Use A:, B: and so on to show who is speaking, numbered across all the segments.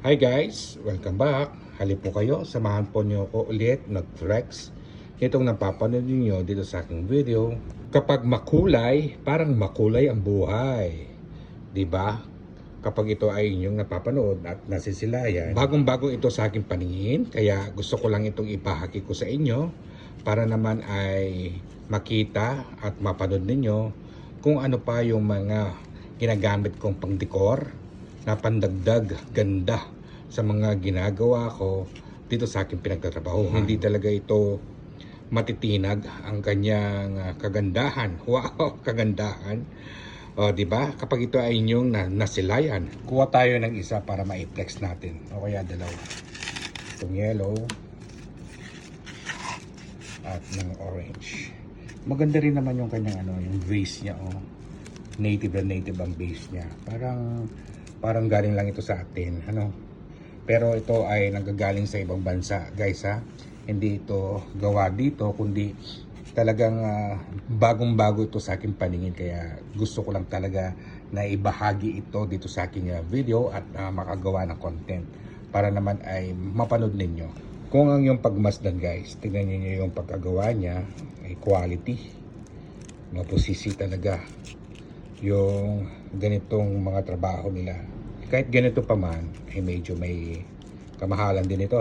A: Hi guys! Welcome back! Halip po kayo, samahan po niyo ko ulit mag-flex itong napapanood niyo dito sa aking video. Kapag makulay, parang makulay ang buhay. Diba? Kapag ito ay inyong napapanood at nasisilayan, bagong-bago ito sa aking paningin, kaya gusto ko lang itong ipahagi ko sa inyo para naman ay makita at mapanood ninyo kung ano pa yung mga ginagamit kong pang-decor na pandagdag ganda sa mga ginagawa ko dito sa aking pinagtatrabaho. Hindi talaga ito matitinag ang kanyang kagandahan. Wow, kagandahan. O, di ba? Kapag ito ay inyong nasilayan, kuha tayo ng isa para ma-flex natin. O kaya dalawa. Itong yellow at ng orange. Maganda rin naman yung kanyang yung base niya, oh. Native na native ang base niya. Parang galing lang ito sa atin, Pero ito ay nanggagaling sa ibang bansa, guys, ha. Hindi ito gawa dito, kundi talagang bagong-bago ito sa aking paningin. Kaya gusto ko lang talaga na ibahagi ito dito sa aking video at makagawa ng content para naman ay mapanood ninyo. Kung ang yung pagmasdan, guys, tingnan niyo yung pagkagawa niya, ay quality. Mapusisi talaga yung ganitong mga trabaho nila. Kahit ganito pa man, ay medyo may kamahalan din ito,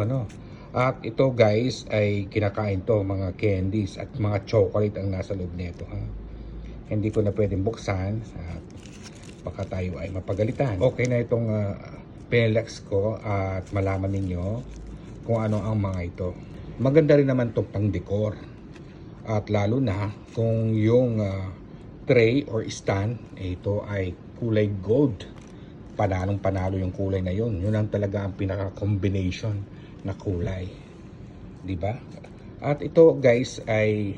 A: At ito, guys, ay kinakain to, mga candies at mga chocolate ang nasa loob nito, ha. Hindi ko na pwedeng buksan at baka tayo ay mapagalitan. Okay na itong Pelex ko at malaman ninyo kung ano ang mga ito. Maganda rin naman itong pang-decor. At lalo na kung yung tray or stand, ito ay kulay gold. Panalong panalo yung kulay na yun. Yun ang talaga ang pinaka-combination na kulay. Diba? At ito, guys, ay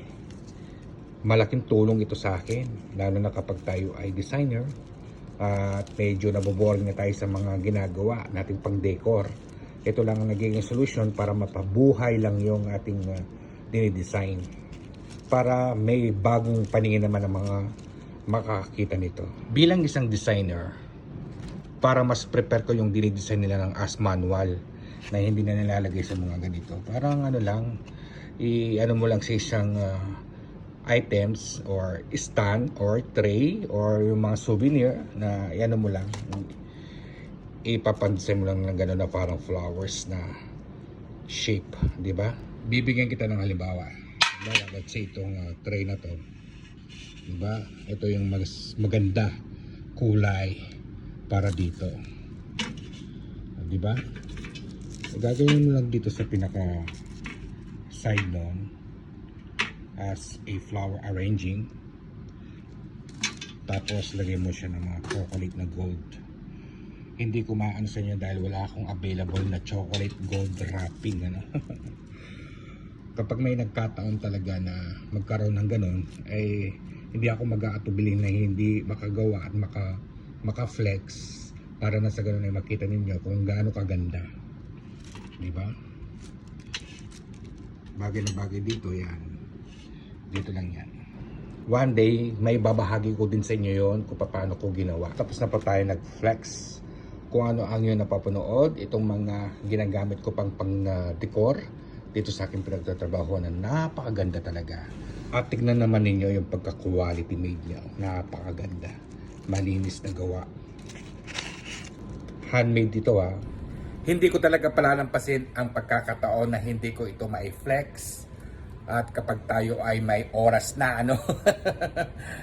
A: malaking tulong ito sa akin. Lalo na kapag tayo ay designer at medyo naboboring na tayo sa mga ginagawa nating pang-decor. Ito lang ang nagiging solution para mapabuhay lang yung ating dinidesign. Para may bagong paningin naman ang mga makakakita nito. Bilang isang designer, para mas prepare ko yung dinidesign nila ng as manual na hindi na nilalagay sa mga ganito. Parang lang, mo lang sa isang items or stand or tray or yung mga souvenir na mo lang, ipapansin mo lang ng gano'n na parang flowers na shape, di ba? Bibigyan kita ng halimbawa. Let's say itong tray na to, di ba? Ito yung maganda kulay para dito, di ba? Gagawin mo lang dito sa pinaka side nun as a flower arranging, tapos lagay mo siya ng mga chocolate na gold. Hindi ko maano sa inyo dahil wala akong available na chocolate gold wrapping, Kapag may nagkataon talaga na magkaroon ng ganun, ay hindi ako mag-aatubili na hindi makagawa at maka-flex para na sa ganun ay makita ninyo kung gaano kaganda. Diba? Bagay na bagay dito, yan. Dito lang yan. One day, may babahagi ko din sa inyo yon kung paano ko ginawa. Tapos na pa tayo nag-flex kung ano ang yun napapanood, itong mga ginagamit ko pang decor dito sa aking pinagtatrabaho na napakaganda talaga. At tignan naman ninyo yung pagka-quality made niya. Napakaganda. Malinis na gawa. Handmade dito, Hindi ko talaga palalampasin ang pagkakataon na hindi ko ito ma-flex. At kapag tayo ay may oras na,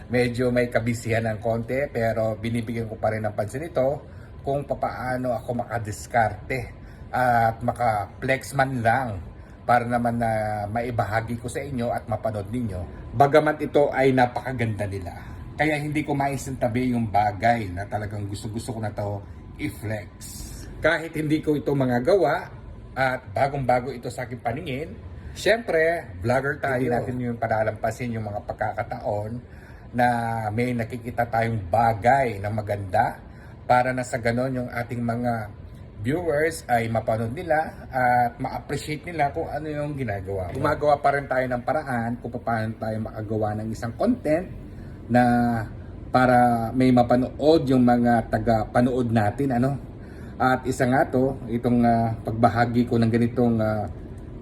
A: medyo may kabisihan ng konti, pero binibigyan ko pa rin ng pansin ito kung papaano ako makadiskarte at maka-flex man lang para naman na maibahagi ko sa inyo at mapanood ninyo. Bagamat ito ay napakaganda nila, kaya hindi ko maisintabi yung bagay na talagang gusto-gusto ko na to i-flex. Kahit hindi ko ito mga gawa at bagong-bago ito sa aking paningin, syempre, vlogger tayo. Hindi natin yung palalampasin yung mga pagkakataon na may nakikita tayong bagay na maganda para na sa ganon yung ating mga viewers ay mapanood nila at ma-appreciate nila kung ano yung ginagawa. Gumagawa pa rin tayo ng paraan kung paano tayo makagawa ng isang content na para may mapanood yung mga taga-panood natin, At isa nga to, itong pagbahagi ko ng ganitong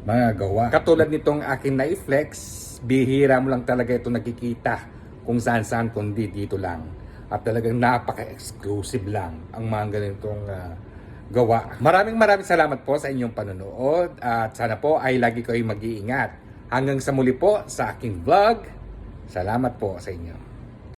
A: mga gawa. Katulad nitong akin na i-flex, bihira mo lang talaga ito nakikita kung saan-saan kundi dito lang. At talagang napaka-exclusive lang ang mga ganitong gawa. Maraming salamat po sa inyong panonood at sana po ay lagi kayo mag-iingat. Hanggang sa muli po sa aking vlog. Salamat po sa inyo.